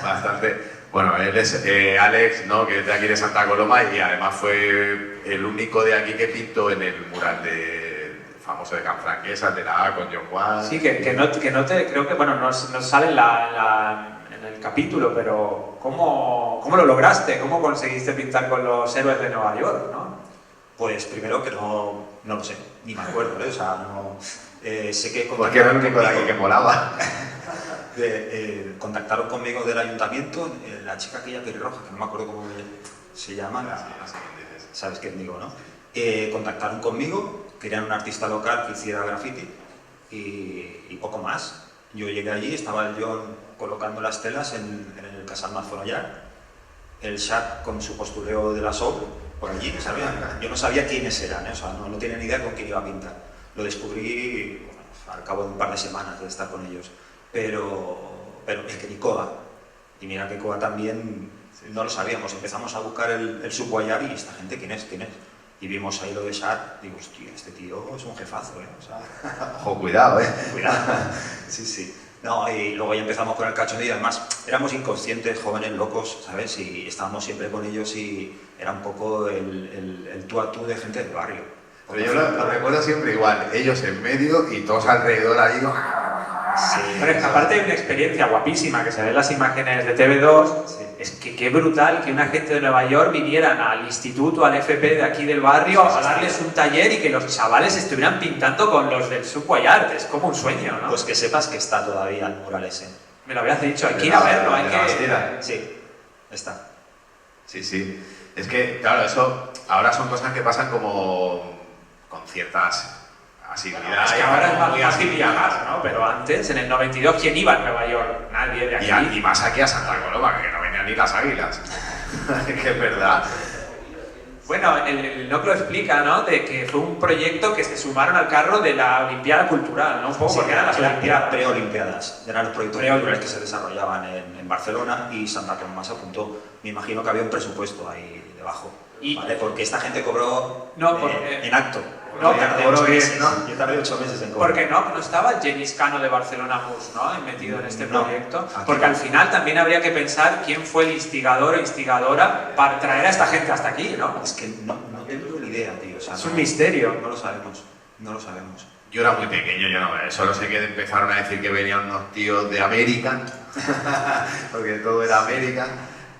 Bastante. Bueno, él es Alex, ¿no? Que es de aquí de Santa Coloma y además fue el único de aquí que pintó en el mural famoso de Canfranquesas, de la A con John Wan. Sí, que no te... Creo que, bueno, no sale en el capítulo, pero ¿cómo lo lograste? ¿Cómo conseguiste pintar con los héroes de Nueva York, no? Pues primero que no lo sé, ni me acuerdo, ¿eh? O sea, no... sé que Porque era el único de aquí que molaba. Contactaron conmigo del ayuntamiento, la chica aquella pelirroja, que no me acuerdo cómo se llama, sabes quién digo, ¿no? Contactaron conmigo, querían un artista local que hiciera graffiti y poco más. Yo llegué allí, estaba el John colocando las telas en el Casal Mazonoyar, el Shaq con su postureo de la soul por allí, ¿sabes? Yo no sabía quiénes eran, ¿eh? O sea, no tenía ni idea con quién iba a pintar. Lo descubrí al cabo de un par de semanas de estar con ellos. pero es que ni Coda. Y mira que Coda también no lo sabíamos. Empezamos a buscar el Subwayar y esta gente, ¿quién es? Y vimos ahí lo de Sharp, digo, hostia, este tío es un jefazo, ¿eh? O sea, Ojo, cuidado, cuidado. Sí. No, y luego ya empezamos con el cachondeo y además éramos inconscientes, jóvenes, locos, ¿sabes? Y estábamos siempre con ellos y era un poco el tú a tú de gente del barrio. Pero yo lo recuerdo siempre igual, ellos en medio y todos alrededor ahí. Sí. Pero es que aparte hay una experiencia guapísima que se ve en las imágenes de TV2, Sí. es que qué brutal que una gente de Nueva York vinieran al instituto, al FP de aquí del barrio, a darles un taller y que los chavales estuvieran pintando con los del Subway Art. Es como un sueño, ¿no? Pues que sepas que está todavía el mural ese. Me lo habías dicho, hay que ir a verlo, hay de la que... Bastida. Sí, está. Sí. Es que, claro, eso ahora son cosas que pasan como con ciertas asiduidades. Es que ahora es más muy fácil asiduidades. viajar, ¿no? Pero antes, en el 92, ¿quién iba a Nueva York? Nadie de aquí. Y más aquí a Santa Coloma, que no venían ni las águilas. Que es verdad. Bueno, el NOC lo explica, ¿no? De que fue un proyecto que se sumaron al carro de la Olimpiada Cultural, ¿no? Un poco Sí, porque eran las eran Olimpiadas. preolimpiadas, eran los proyectos culturales que se desarrollaban en Barcelona y Santa Coloma se apuntó. Me imagino que había un presupuesto ahí debajo, ¿vale? Porque esta gente cobró No, porque- en acto. No, Yo tardé cobró 8 bien, meses, ¿no? Yo tardé 8 meses en cobrar. Porque no estaba Jenis Cano de Barcelona Mus, ¿no? Metido en este No, proyecto. aquí Porque no. al final también habría que pensar quién fue el instigador o instigadora para traer a esta gente hasta aquí, ¿no? Es que no tengo ni idea, tío. O sea, Es no- un misterio. No lo sabemos. Yo era muy pequeño, yo no, solo sé que empezaron a decir que venían unos tíos de América, porque todo era América.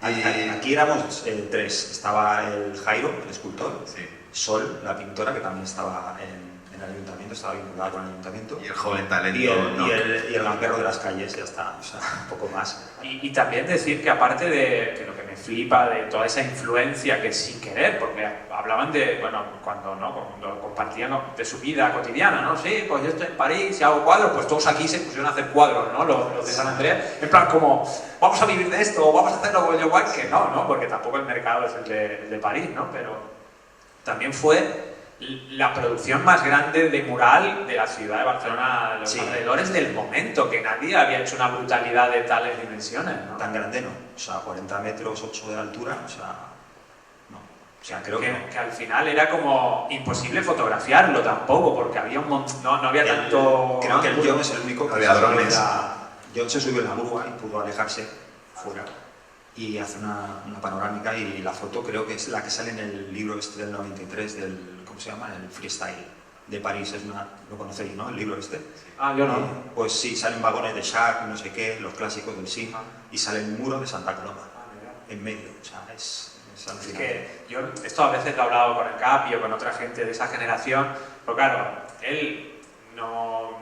Aquí éramos 3. Estaba el Jairo, el escultor. Sí. Sol, la pintora, que también estaba en el ayuntamiento, estaba vinculada con el ayuntamiento. Y el joven talento. Y ¿no? el gamberro de las calles, ya está, o sea, un poco más. Y también decir que aparte de que lo que me flipa de toda esa influencia que sin querer, porque hablaban de, bueno, cuando compartían de su vida cotidiana, ¿no? Sí, pues yo estoy en París y hago cuadros, pues todos aquí se pusieron a hacer cuadros, ¿no? Los de San Andrés, en plan como, vamos a vivir de esto, o vamos a hacerlo con igual que no, porque tampoco el mercado es el de París, ¿no? Pero también fue la producción más grande de mural de la ciudad de Barcelona, de los Sí. alrededores del momento, que nadie había hecho una brutalidad de tales dimensiones, ¿no? Tan grande no, o sea, 40 metros, 8 de altura, o sea, no. O sea, creo que no. Que al final era como imposible fotografiarlo tampoco, porque había un montón, no había tanto... Creo que el John es el único que Había drones. John se subió en la grúa y pudo alejarse fuera y hace una panorámica y la foto creo que es la que sale en el libro este del 93 del, ¿cómo se llama? El Freestyle de París, lo conocéis, ¿no? El libro este. Ah, yo no. Pues sí, salen vagones de Sharp, no sé qué, los clásicos del sí, y sale el muro de Santa Coloma, en medio, o sea, es Es alucinante. que yo esto a veces lo he hablado con el Capi o con otra gente de esa generación, pero claro, él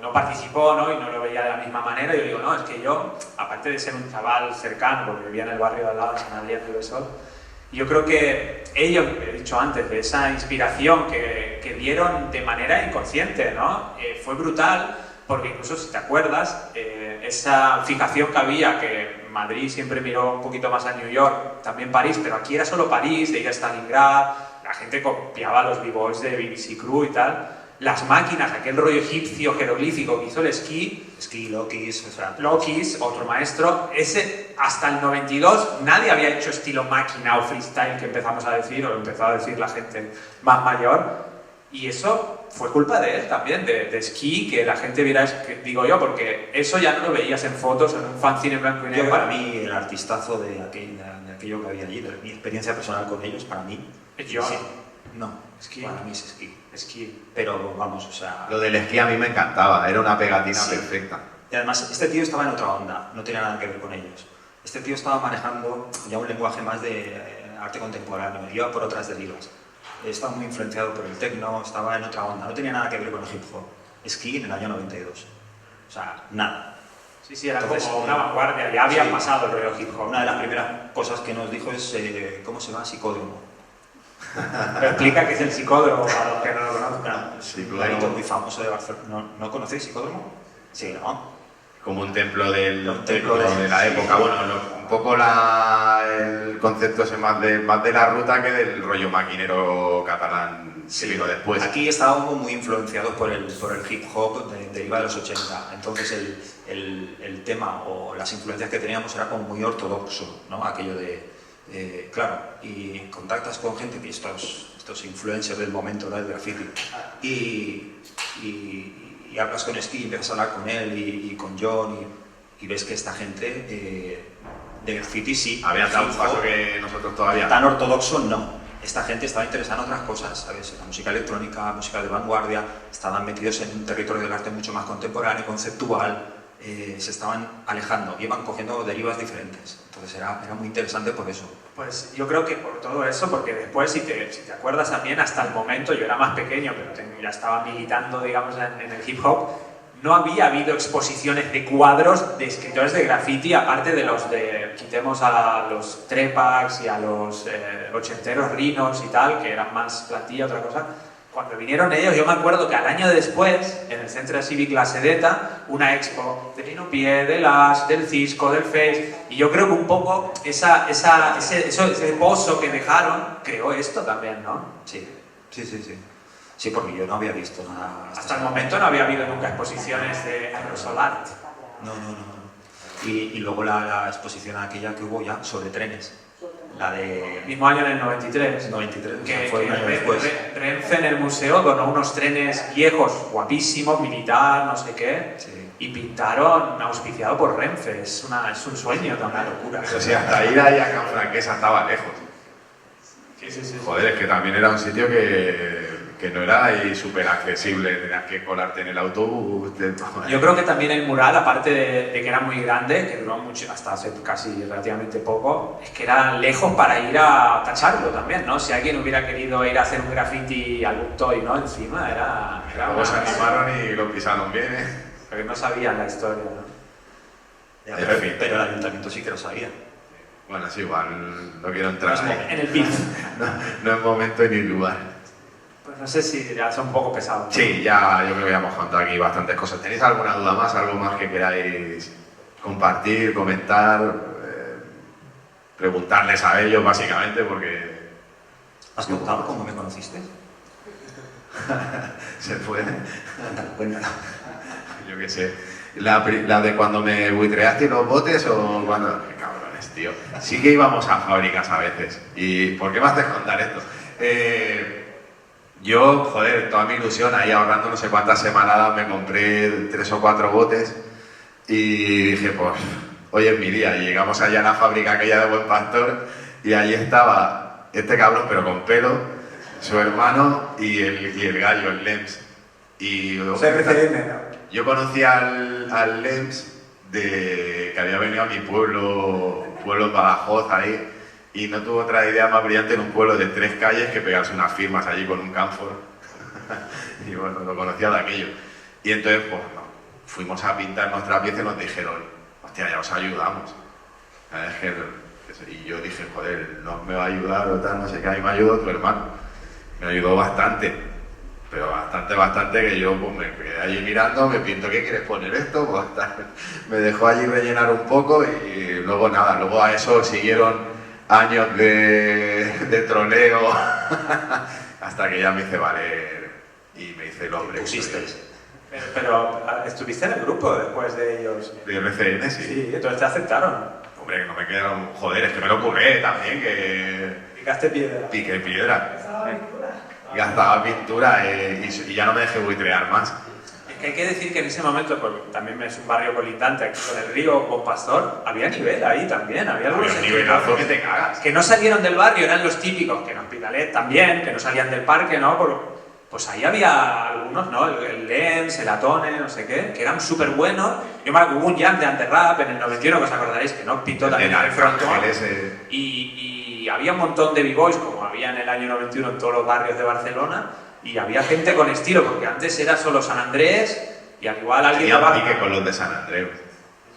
no participó, ¿no? Y no lo veía de la misma manera. Y yo digo, no, es que yo, aparte de ser un chaval cercano, porque vivía en el barrio de al lado, en San Adrián de Besol, yo creo que ellos, he dicho antes, de esa inspiración que dieron de manera inconsciente, ¿no? Fue brutal, porque incluso si te acuerdas, esa fijación que había, que Madrid siempre miró un poquito más a New York, también París, pero aquí era solo París, de ir a Stalingrad, la gente copiaba los b-boys de BBC Crew y tal, las máquinas, aquel rollo egipcio jeroglífico que hizo el esquí, Lokis, o sea... Lokis, otro maestro, ese hasta el 92 nadie había hecho estilo máquina o freestyle que empezamos a decir, o lo empezó a decir la gente más mayor, y eso fue culpa de él también, de esquí, que la gente viera, digo yo, porque eso ya no lo veías en fotos, en un fanzine en blanco y Yo negro. para mí el artistazo de aquello que había allí, de mi experiencia personal con ellos, para mí... Es John. sí, no, Esquí. para mí es esquí. Esquí. Pero vamos, o sea... Lo del esquí a mí me encantaba, era una pegatina Sí. perfecta. Y además, este tío estaba en otra onda, no tenía nada que ver con ellos. Este tío estaba manejando ya un lenguaje más de arte contemporáneo, iba por otras derivas. Estaba muy influenciado por el techno, estaba en otra onda, no tenía nada que ver con el hip hop. Esquí en el año 92. O sea, nada. Sí, era Entonces, como una vanguardia, ya había sí. pasado el rollo hip hop. Una de las primeras cosas que nos dijo es cómo se va psicódromo. Pero explica qué es el psicódromo para los que no lo conozcan. Sí, Un garito muy famoso de Barcelona. ¿No conocéis psicódromo? Sí, ¿no? Como un templo, Un templo de la época, bueno, un poco el concepto ese más de la ruta que del rollo maquinero catalán que vino después. Aquí estábamos muy influenciados por el hip hop deriva de los 80, entonces el tema o las influencias que teníamos era como muy ortodoxo, ¿no? Aquello de, claro, y contactas con gente que estos influencers del momento, ¿no? Del graffiti, y hablas con Ski, empiezas a hablar con él y con John y ves que esta gente de graffiti sí había dado un paso que nosotros todavía tan ortodoxo no. Esta gente estaba interesada en otras cosas, ¿sabes? La música electrónica, música de vanguardia, estaban metidos en un territorio del arte mucho más contemporáneo, conceptual, se estaban alejando, iban cogiendo derivas diferentes. Entonces era muy interesante por eso. Pues yo creo que por todo eso, porque después, si te acuerdas también, hasta el momento, yo era más pequeño, pero ya estaba militando, digamos, en el hip hop, no había habido exposiciones de cuadros de escritores de graffiti, aparte de los de, quitemos a los Trepax y a los ochenteros Rinos y tal, que eran más platilla, otra cosa. Cuando vinieron ellos, yo me acuerdo que al año después, en el Centre Cívic La Sedeta, una expo de Lino Pie, del Ash, del Cisco, del Face, y yo creo que un poco ese pozo que dejaron creó esto también, ¿no? Sí. Sí, porque yo no había visto nada. Hasta el momento no había habido nunca exposiciones de aerosol art. No. Y luego la exposición aquella que hubo ya sobre trenes. La de... Mismo año en el 93. 93, que fue un año después. Renfe en el museo donó unos trenes viejos, guapísimos, militar, no sé qué, Sí. y pintaron auspiciado por Renfe. Es un sueño también. Una locura. Eso sí, hasta ir ahí a Canfranquesa estaba lejos. Sí. Joder, es que también era un sitio que no era ahí súper accesible, tenías que colarte en el autobús. Yo creo que también el mural, aparte de que era muy grande, que duró mucho, hasta hace casi relativamente poco, es que era lejos para ir a tacharlo también, ¿no? Si alguien hubiera querido ir a hacer un graffiti al Buctoy, ¿no? Encima era Luego se animaron y lo pisaron bien, ¿eh? Porque no sabían la historia, ¿no? Ya, En fin. pero el ayuntamiento sí que lo sabía. Bueno, es igual, no quiero entrar ahí. En el PIB. No es momento ni lugar. Pues no sé si ya son un poco pesados, ¿no? Sí, ya yo creo que ya hemos contado aquí bastantes cosas. ¿Tenéis alguna duda más, algo más que queráis compartir, comentar, preguntarles a ellos básicamente? Porque ¿Has contado cómo me conociste? se puede. Cuéntalo. Yo qué sé. La de cuando me buitreaste los botes o cuando... Qué cabrones, tío. Sí que íbamos a fábricas a veces. ¿Y por qué me haces contar esto? Yo, joder, toda mi ilusión, ahí ahorrando no sé cuántas semanadas, me compré 3 o 4 botes y dije, pues, hoy es mi día. Y llegamos allá a la fábrica aquella de Buen Pastor y allí estaba este cabrón, pero con pelo, su hermano y el gallo, el Lems. Y yo conocí al Lems que había venido a mi pueblo en Badajoz ahí, y no tuvo otra idea más brillante en un pueblo de 3 calles que pegarse unas firmas allí con un camfor. Y bueno, lo conocía de aquello. Y entonces, pues no, fuimos a pintar nuestra pieza y nos dijeron, hostia, ya os ayudamos. Y yo dije, joder, no me va a ayudar o tal, no sé qué, a mí me ayudó tu hermano. Me ayudó bastante, pero bastante, que yo pues, me quedé allí mirando, me pinto, ¿qué quieres poner esto? Pues me dejó allí rellenar un poco y luego nada, luego a eso siguieron años de troleo hasta que ya me hice valer y me hice el hombre. Pusisteis. Pero estuviste en el grupo después de ellos. De RCN, sí. Sí, entonces te aceptaron. Hombre, que no me quedaron... Joder, es que me lo curré también, que... Picaste piedra. Piqué piedra. Gastaba pintura y ya no me dejé buitrear más. Es que hay que decir que en ese momento, porque también es un barrio colindante aquí con el río, con Pastor, había nivel ahí también, había algunos Había un nivelazo que te cagas. que no salieron del barrio, eran los típicos, que en Hospitalet también, que no salían del parque, ¿no? Pues ahí había algunos, ¿no? El Lems, el Atone, no sé qué, que eran súper buenos. Yo me acuerdo, hubo un jam de Anterrap en el 91, que os acordaréis, que no pintó también en el frontón. Y había un montón de b-boys, como había en el año 91 en todos los barrios de Barcelona, y había gente con estilo, porque antes era solo San Andrés, y al igual alguien... Tenía pique con los de San Andrés.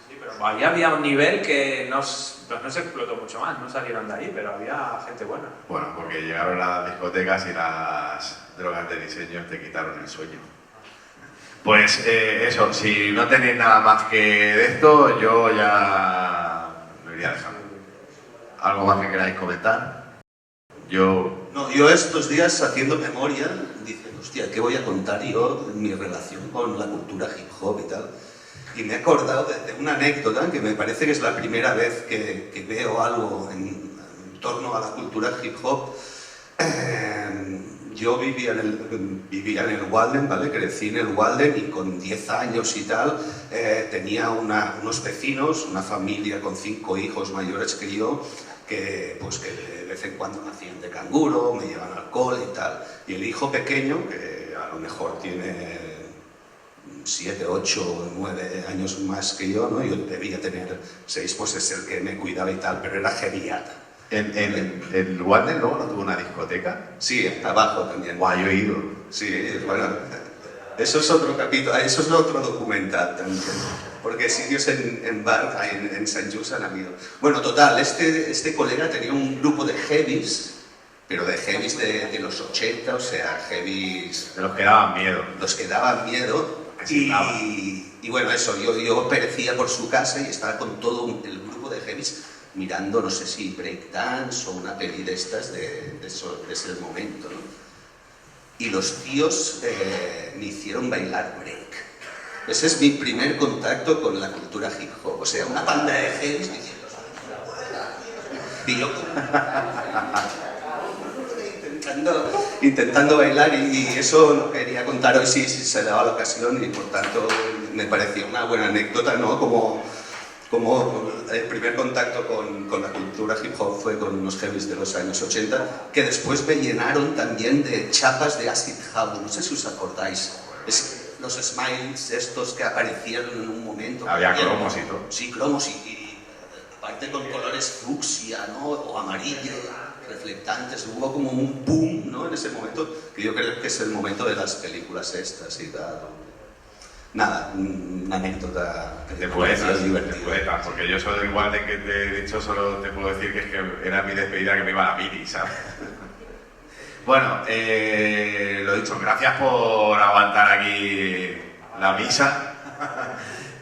Sí, pero ahí había un nivel que no se explotó mucho más, no salieron de ahí, pero había gente buena. Bueno, porque llegaron las discotecas y las drogas de diseño te quitaron el sueño. Pues eso, si no tenéis nada más que de esto, yo ya lo iría dejando. ¿Algo más que queráis comentar? Yo... No, yo estos días haciendo memoria, diciendo, hostia, ¿qué voy a contar yo de mi relación con la cultura hip hop y tal? Y me he acordado de una anécdota que me parece que es la primera vez que veo algo en torno a la cultura hip hop. Yo vivía en el Walden, ¿vale? Crecí en el Walden y con 10 años y tal tenía unos vecinos, una familia con 5 hijos mayores que yo, que de vez en cuando me hacían de canguro, me llevan alcohol y tal. Y el hijo pequeño, que a lo mejor tiene 7, 8, 9 años más que yo, ¿no? Yo debía tener 6, pues es el que me cuidaba y tal, pero era geriatra. ¿En el Walden luego no tuvo una discoteca? Sí, abajo también. Guau, yo he ido. Sí, bueno, eso es otro capítulo, eso es otro documental también. Porque sitios en bar, en Sant Just han habido. Bueno, total, este colega tenía un grupo de heavies, pero de heavies de los 80, o sea, heavies... De los que daban miedo. Los que daban miedo. Y bueno, eso, yo perecía por su casa y estaba con todo el grupo de heavies mirando, no sé si breakdance o una peli de estas de ese momento, ¿no? Y los tíos me hicieron bailar break. Ese es mi primer contacto con la cultura hip hop. O sea, una banda de heavies diciendo... Y yo intentando bailar y eso lo quería contar hoy si se daba la ocasión y por tanto me parecía una buena anécdota, ¿no? Como el primer contacto con la cultura hip hop fue con unos heavies de los años 80 que después me llenaron también de chapas de acid house, no sé si os acordáis. Los smiles estos que aparecieron en un momento. Había cromos y todo. Sí, cromos y aparte con colores fucsia, ¿no? O amarillo, reflectantes. Hubo como un boom, ¿no? En ese momento, que yo creo que es el momento de las películas estas y tal. Nada, una anécdota de poetas, porque yo soy del Walden que te he dicho, solo te puedo decir que es que era mi despedida que me iba a la mini, ¿sabes? Bueno, lo dicho, gracias por aguantar aquí la misa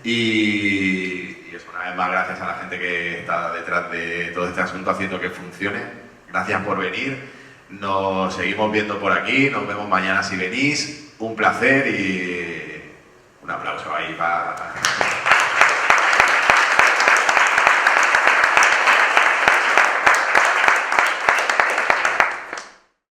y eso, una vez más gracias a la gente que está detrás de todo este asunto haciendo que funcione. Gracias por venir, nos seguimos viendo por aquí, nos vemos mañana si venís, un placer y un aplauso ahí para...